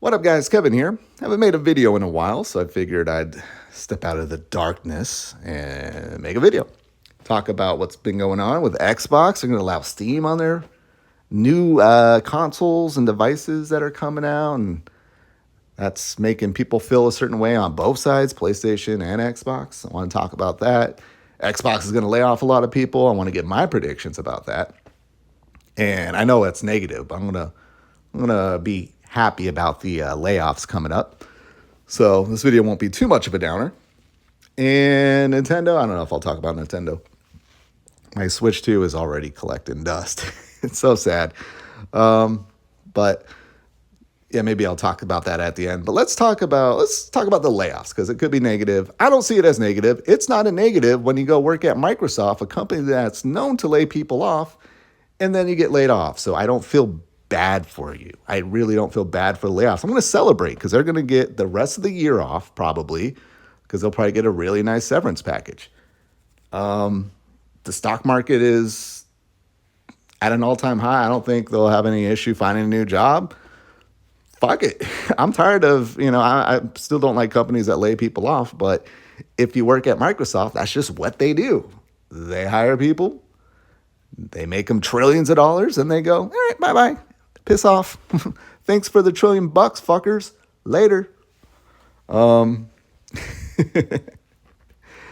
What up, guys? Kevin here. Haven't made a video in a while, so I figured I'd step out of the darkness and make a video. Talk about what's been going on with Xbox. They're going to allow Steam on their new consoles and devices that are coming out, and that's making people feel a certain way on both sides, PlayStation and Xbox. I want to talk about that. Xbox is going to lay off a lot of people. I want to get my predictions about that. And I know it's negative, but I'm gonna be happy about the layoffs coming up. So this video won't be too much of a downer. And Nintendo, I don't know if I'll talk about Nintendo. My Switch 2 is already collecting dust. It's so sad. But yeah, maybe I'll talk about that at the end. But let's talk about the layoffs because it could be negative. I don't see it as negative. It's not a negative when you go work at Microsoft, a company that's known to lay people off, and then you get laid off. So I don't feel bad for you. I really don't feel bad for the layoffs. I'm going to celebrate because they're going to get the rest of the year off probably because they'll probably get a really nice severance package. The stock market is at an all-time high. I don't think they'll have any issue finding a new job. Fuck it. I'm tired of, I still don't like companies that lay people off, but if you work at Microsoft, that's just what they do. They hire people, they make them trillions of dollars, and they go, all right, bye-bye. Piss off. Thanks for the $1 trillion, fuckers. Later.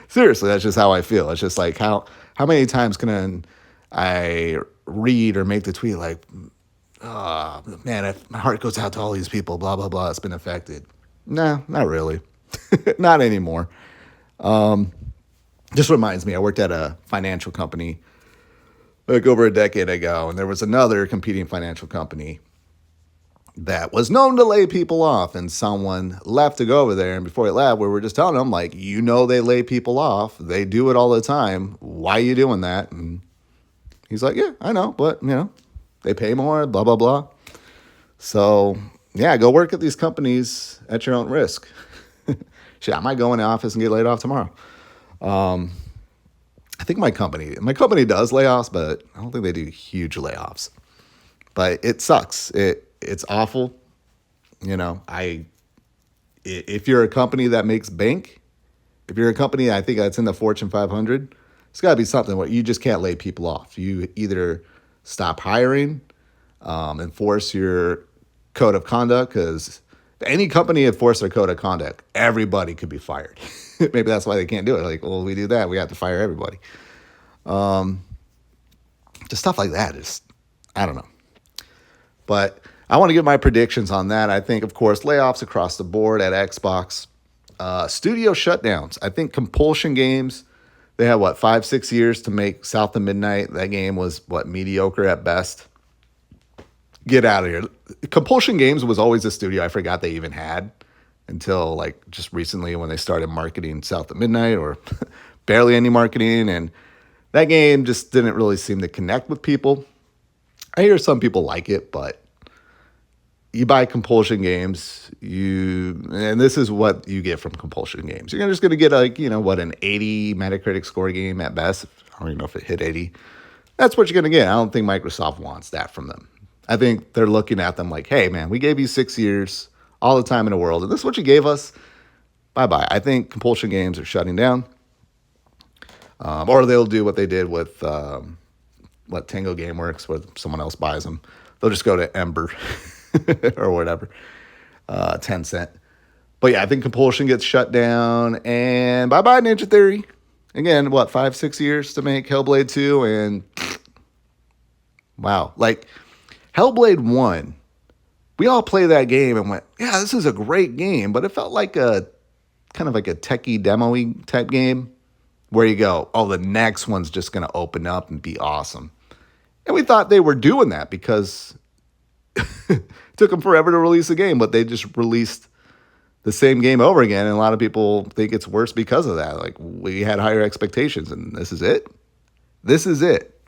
Seriously, that's just how I feel. It's just like how many times can I read or make the tweet like, oh, man, my heart goes out to all these people, blah, blah, blah, it's been affected. Nah, not really. Not anymore. Just reminds me, I worked at a financial company like over a decade ago, and there was another competing financial company that was known to lay people off, and someone left to go over there, and before he left, we were just telling him, like, they lay people off. They do it all the time. Why are you doing that? And he's like, yeah, I know, but, they pay more, blah, blah, blah. So, yeah, go work at these companies at your own risk. Shit, I might go in the office and get laid off tomorrow. I think my company does layoffs, but I don't think they do huge layoffs. But it sucks. It's awful. If you're a company that makes bank, if you're a company, I think that's in the Fortune 500, it's got to be something where you just can't lay people off. You either stop hiring, enforce your code of conduct, because if any company enforce their code of conduct, everybody could be fired. Maybe that's why they can't do it. Like, well, we do that, we have to fire everybody. Just stuff like that is, I don't know. But I want to give my predictions on that. I think, of course, layoffs across the board at Xbox. Studio shutdowns. I think Compulsion Games, they had, 5-6 years to make South of Midnight. That game was, mediocre at best. Get out of here. Compulsion Games was always a studio I forgot they even had until, just recently when they started marketing South of Midnight, or barely any marketing. And that game just didn't really seem to connect with people. I hear some people like it, but you buy Compulsion Games, and this is what you get from Compulsion Games. You're just going to get an 80 Metacritic score game at best. I don't even know if it hit 80. That's what you're going to get. I don't think Microsoft wants that from them. I think they're looking at them like, hey, man, we gave you 6 years, all the time in the world, and this is what you gave us. Bye-bye. I think Compulsion Games are shutting down. Or they'll do what they did with Tango Gameworks, where someone else buys them. They'll just go to Ember or whatever, Tencent. But yeah, I think Compulsion gets shut down, and bye-bye Ninja Theory. Again, 5-6 years to make Hellblade 2, and wow. Hellblade 1, we all played that game and went, yeah, this is a great game, but it felt like a kind of like a techie demo-y type game where you go, oh, the next one's just going to open up and be awesome. And we thought they were doing that because it took them forever to release a game, but they just released the same game over again, and a lot of people think it's worse because of that. We had higher expectations, and this is it. This is it.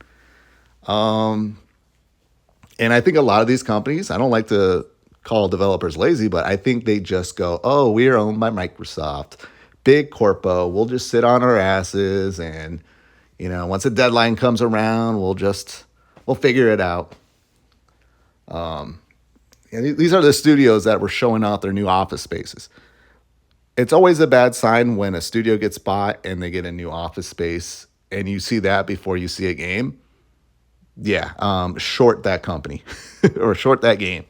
And I think a lot of these companies, I don't like to call developers lazy, but I think they just go, oh, we're owned by Microsoft, big corpo. We'll just sit on our asses, and once a deadline comes around, we'll figure it out. And these are the studios that were showing off their new office spaces. It's always a bad sign when a studio gets bought and they get a new office space and you see that before you see a game. Yeah, short that company or short that game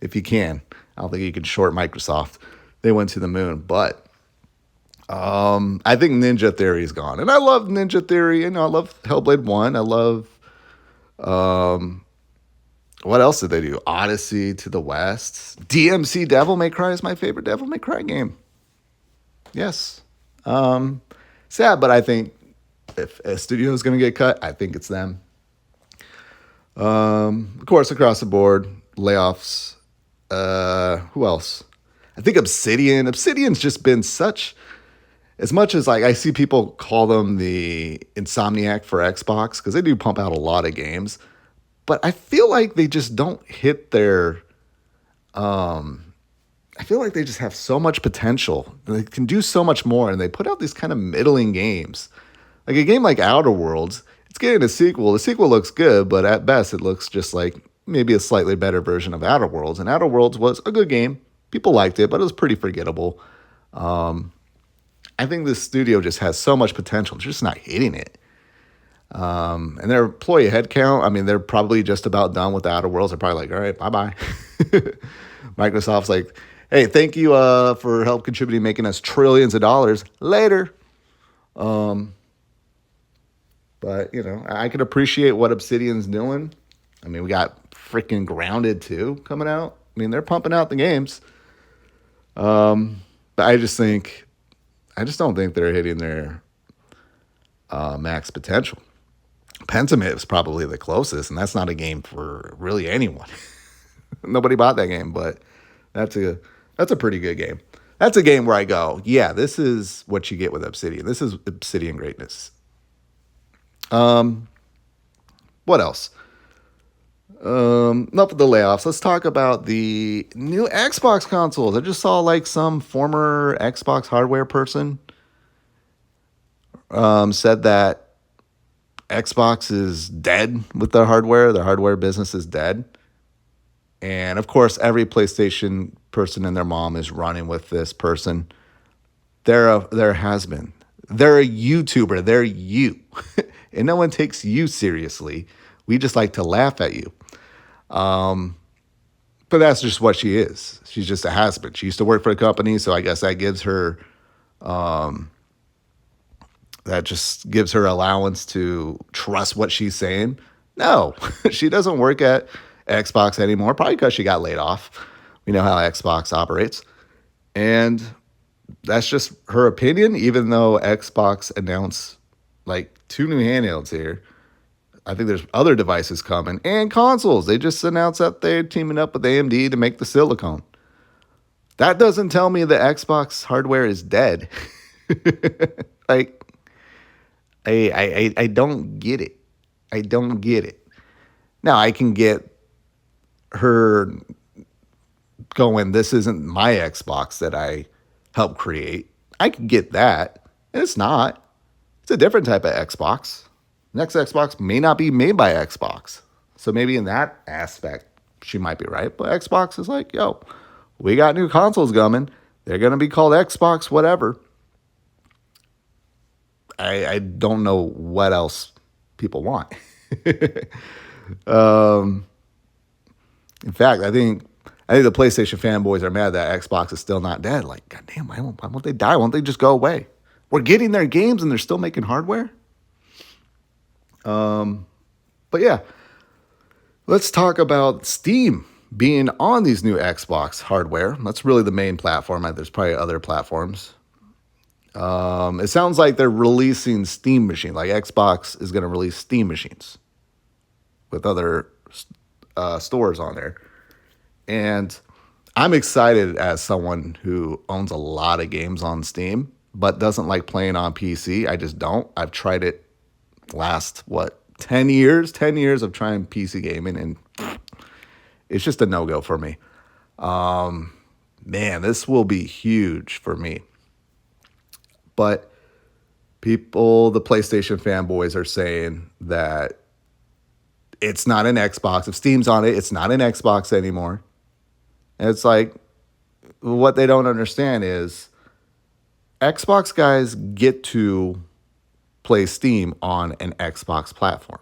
if you can. I don't think you can short Microsoft. They went to the moon, but I think Ninja Theory is gone, and I love Ninja Theory. I love Hellblade One. I love what else did they do? Odyssey to the West. DMC Devil May Cry is my favorite Devil May Cry game. Yes. Sad, but I think if a studio is going to get cut, I think it's them. Of course, across the board, layoffs. Who else? I think Obsidian. Obsidian's just been such, as much as like I see people call them the Insomniac for Xbox because they do pump out a lot of games, but I feel like they just don't hit their. I feel like they just have so much potential. They can do so much more, and they put out these kind of middling games, like a game like Outer Worlds. It's getting a sequel. The sequel looks good, but at best, it looks just like maybe a slightly better version of Outer Worlds. And Outer Worlds was a good game. People liked it, but it was pretty forgettable. I think this studio just has so much potential. They're just not hitting it. And their employee headcount, I mean, they're probably just about done with the Outer Worlds. They're probably like, all right, bye-bye. Microsoft's like, hey, thank you for help contributing, making us trillions of dollars. Later. But, I can appreciate what Obsidian's doing. I mean, we got freaking Grounded 2 coming out. I mean, they're pumping out the games. But I just don't think they're hitting their max potential. Pentiment is probably the closest, and that's not a game for really anyone. Nobody bought that game, but that's a pretty good game. That's a game where I go, yeah, this is what you get with Obsidian. This is Obsidian greatness. What else? Enough of the layoffs. Let's talk about the new Xbox consoles. I just saw like some former Xbox hardware person said that Xbox is dead with their hardware. Their hardware business is dead. And of course, every PlayStation person and their mom is running with this person. They're has-been. They're a YouTuber. They're you. And no one takes you seriously. We just like to laugh at you. But that's just what she is. She's just a has-been. She used to work for a company, so I guess that gives her allowance to trust what she's saying. No, she doesn't work at Xbox anymore, probably because she got laid off. We know how Xbox operates. And that's just her opinion, even though Xbox announced like 2 new handhelds here. I think there's other devices coming and consoles. They just announced that they're teaming up with AMD to make the silicone. That doesn't tell me the Xbox hardware is dead. Like, I don't get it. I don't get it. Now, I can get her going, this isn't my Xbox that I helped create. I can get that. And it's not. It's a different type of Xbox. Next Xbox may not be made by Xbox. So maybe in that aspect, she might be right. But Xbox is like, yo, we got new consoles coming. They're going to be called Xbox whatever. I don't know what else people want. In fact, I think the PlayStation fanboys are mad that Xbox is still not dead. Like, goddamn, why won't they die? Why won't they just go away? We're getting their games and they're still making hardware. But yeah, let's talk about Steam being on these new Xbox hardware. That's really the main platform. There's probably other platforms. It sounds like they're releasing Steam machines. Like Xbox is going to release Steam machines with other stores on there. And I'm excited as someone who owns a lot of games on Steam, but doesn't like playing on PC. I just don't. I've tried it last, 10 years? 10 years of trying PC gaming, and it's just a no-go for me. Man, this will be huge for me. But the PlayStation fanboys are saying that it's not an Xbox. If Steam's on it, it's not an Xbox anymore. And it's like, what they don't understand is Xbox guys get to play Steam on an Xbox platform.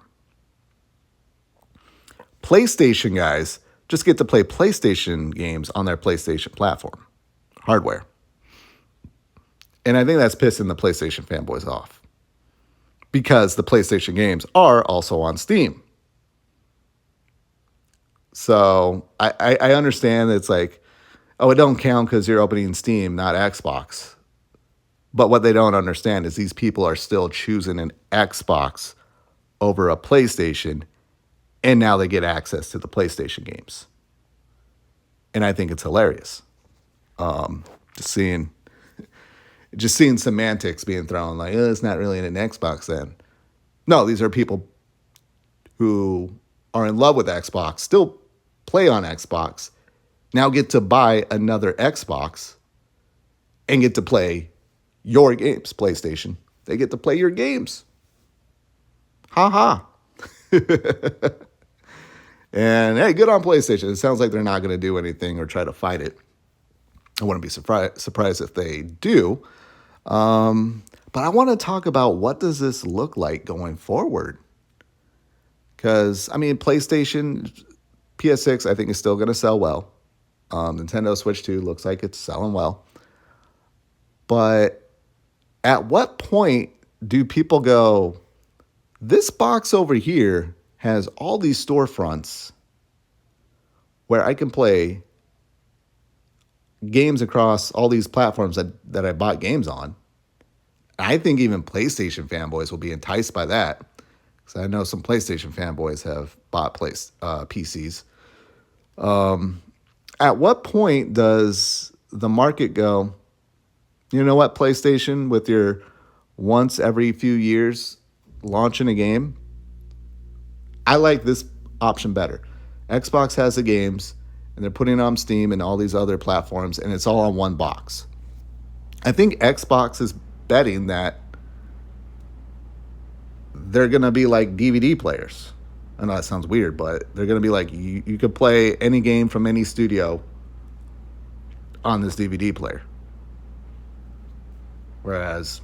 PlayStation guys just get to play PlayStation games on their PlayStation platform, hardware. And I think that's pissing the PlayStation fanboys off because the PlayStation games are also on Steam. So I understand that it's like, oh, it don't count because you're opening Steam, not Xbox. But what they don't understand is these people are still choosing an Xbox over a PlayStation, and now they get access to the PlayStation games. And I think it's hilarious. Just seeing semantics being thrown like, oh, it's not really an Xbox then. No, these are people who are in love with Xbox, still play on Xbox, now get to buy another Xbox and get to play your games, PlayStation. They get to play your games. Ha ha. And hey, good on PlayStation. It sounds like they're not going to do anything or try to fight it. I wouldn't be surprised if they do. But I want to talk about what does this look like going forward? Because, I mean, PlayStation, PS6, I think is still going to sell well. Nintendo Switch 2 looks like it's selling well. But at what point do people go, this box over here has all these storefronts where I can play games across all these platforms that I bought games on? I think even PlayStation fanboys will be enticed by that. Because I know some PlayStation fanboys have bought PCs. At what point does the market go, you know what, PlayStation, with your once every few years launching a game, I like this option better. Xbox has the games, and they're putting it on Steam and all these other platforms, and it's all on one box. I think Xbox is betting that they're going to be like DVD players. I know that sounds weird, but they're going to be like, you could play any game from any studio on this DVD player. Whereas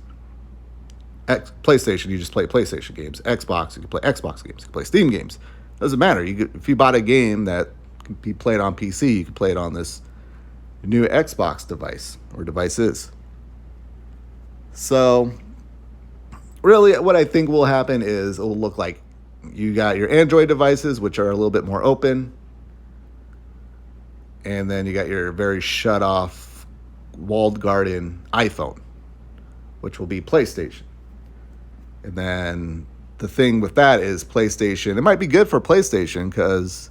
PlayStation, you just play PlayStation games. Xbox, you can play Xbox games. You can play Steam games. Doesn't matter. If you bought a game that can be played on PC, you can play it on this new Xbox device or devices. So, really, what I think will happen is it will look like you got your Android devices, which are a little bit more open. And then you got your very shut off, walled garden iPhone, which will be PlayStation. And then the thing with that is PlayStation, it might be good for PlayStation because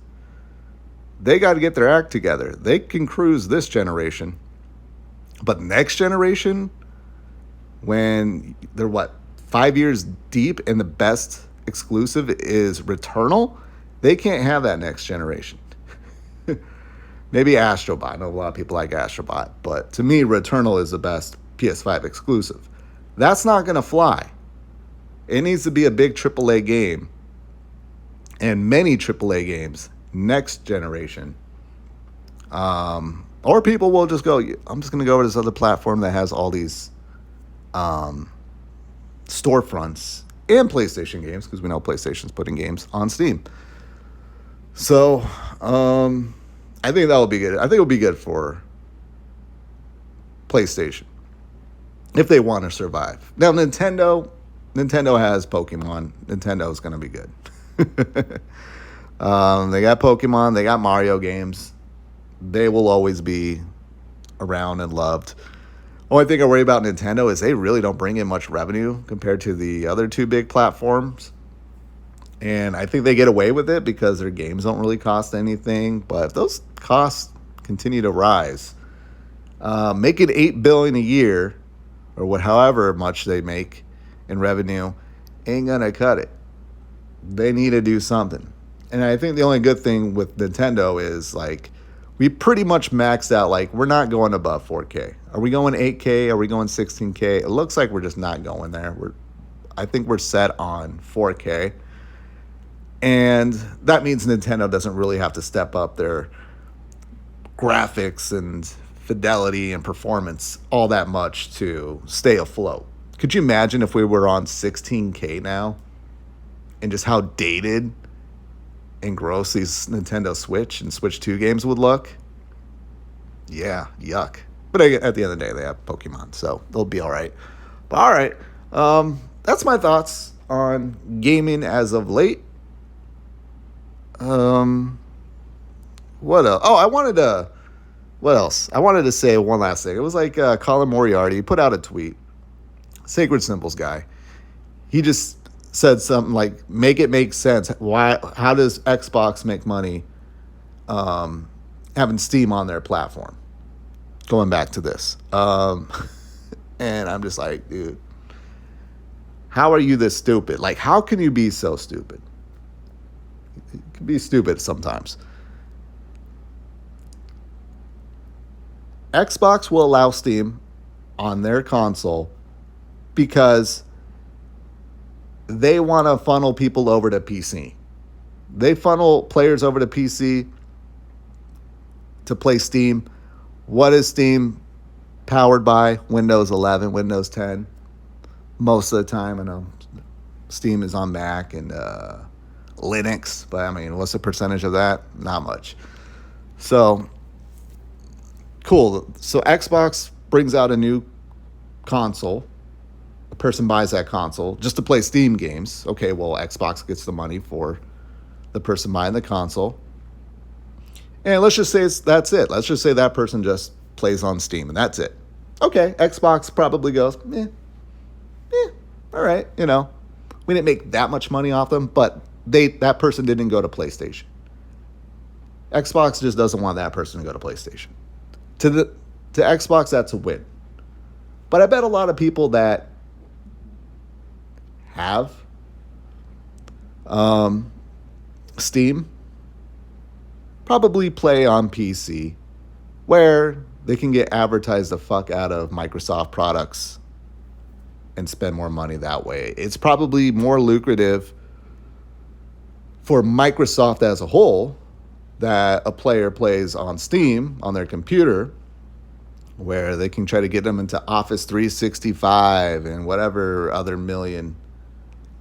they got to get their act together. They can cruise this generation. But next generation, when they're 5 years deep and the best exclusive is Returnal, they can't have that next generation. Maybe Astrobot. I know a lot of people like Astrobot, but to me, Returnal is the best PS5 exclusive. That's not going to fly. It needs to be a big AAA game and many AAA games next generation. Or people will just go, I'm just going to go to this other platform that has all these storefronts and PlayStation games, because we know PlayStation's putting games on Steam. So, I think that will be good. I think it'll be good for PlayStation if they want to survive. Now, Nintendo has Pokemon. Nintendo is going to be good. They got Pokemon. They got Mario games. They will always be around and loved. Only thing I worry about Nintendo is they really don't bring in much revenue compared to the other two big platforms. And I think they get away with it because their games don't really cost anything. But if those costs continue to rise, making $8 billion a year, or however much they make in revenue, ain't gonna cut it. They need to do something. And I think the only good thing with Nintendo is like we pretty much maxed out. Like we're not going above 4K. Are we going 8K? Are we going 16K? It looks like we're just not going there. I think we're set on 4K. And that means Nintendo doesn't really have to step up their graphics and fidelity and performance all that much to stay afloat. Could you imagine if we were on 16K now and just how dated and gross these Nintendo Switch and Switch 2 games would look? Yeah, yuck. But at the end of the day, they have Pokemon, so they'll be all right. But all right, that's my thoughts on gaming as of late. What else? Oh, what else? I wanted to say one last thing. It was like Colin Moriarty put out a tweet. Sacred Symbols guy. He just said something like, "Make it make sense. Why? How does Xbox make money having Steam on their platform?" Going back to this, and I'm just like, dude, how are you this stupid? Like, how can you be so stupid? You can be stupid sometimes. Xbox will allow Steam on their console because they want to funnel people over to PC. They funnel players over to PC to play Steam. What is Steam powered by? Windows 11, Windows 10. Most of the time, I know Steam is on Mac and Linux, but I mean, what's the percentage of that? Not much. So, cool. So Xbox brings out a new console. A person buys that console just to play Steam games. Okay, well, Xbox gets the money for the person buying the console. And let's just say that's it. Let's just say that person just plays on Steam and that's it. Okay, Xbox probably goes, all right, we didn't make that much money off them, but that person didn't go to PlayStation. Xbox just doesn't want that person to go to PlayStation. To Xbox, that's a win. But I bet a lot of people that have Steam probably play on PC where they can get advertised the fuck out of Microsoft products and spend more money that way. It's probably more lucrative for Microsoft as a whole that a player plays on Steam on their computer where they can try to get them into Office 365 and whatever other million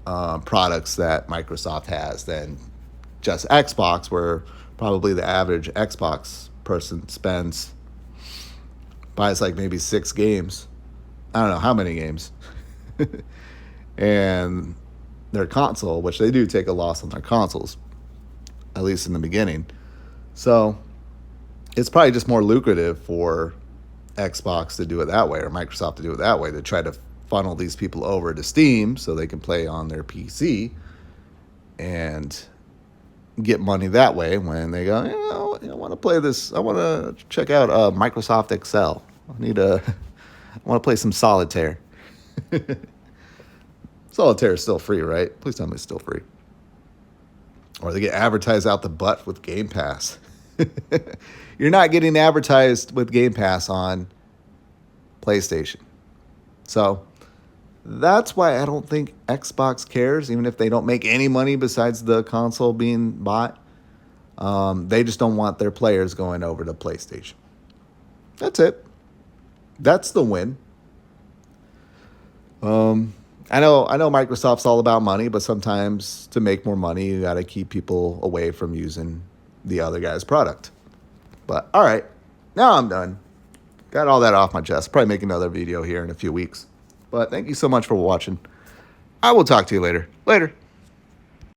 products that Microsoft has than just Xbox, where probably the average Xbox person buys like maybe 6 games. I don't know how many games. And their console, which they do take a loss on their consoles, at least in the beginning. So it's probably just more lucrative for Xbox to do it that way, or Microsoft to do it that way, to try to funnel these people over to Steam so they can play on their PC and get money that way when they go, I want to play this. I want to check out Microsoft Excel. I want to play some Solitaire. Solitaire is still free, right? Please tell me it's still free. Or they get advertised out the butt with Game Pass. You're not getting advertised with Game Pass on PlayStation. So that's why I don't think Xbox cares, even if they don't make any money besides the console being bought. They just don't want their players going over to PlayStation. That's it. That's the win. I know Microsoft's all about money, but sometimes to make more money, you got to keep people away from using the other guy's product. But all right, now I'm done. Got all that off my chest. Probably make another video here in a few weeks. But thank you so much for watching. I will talk to you later. Later.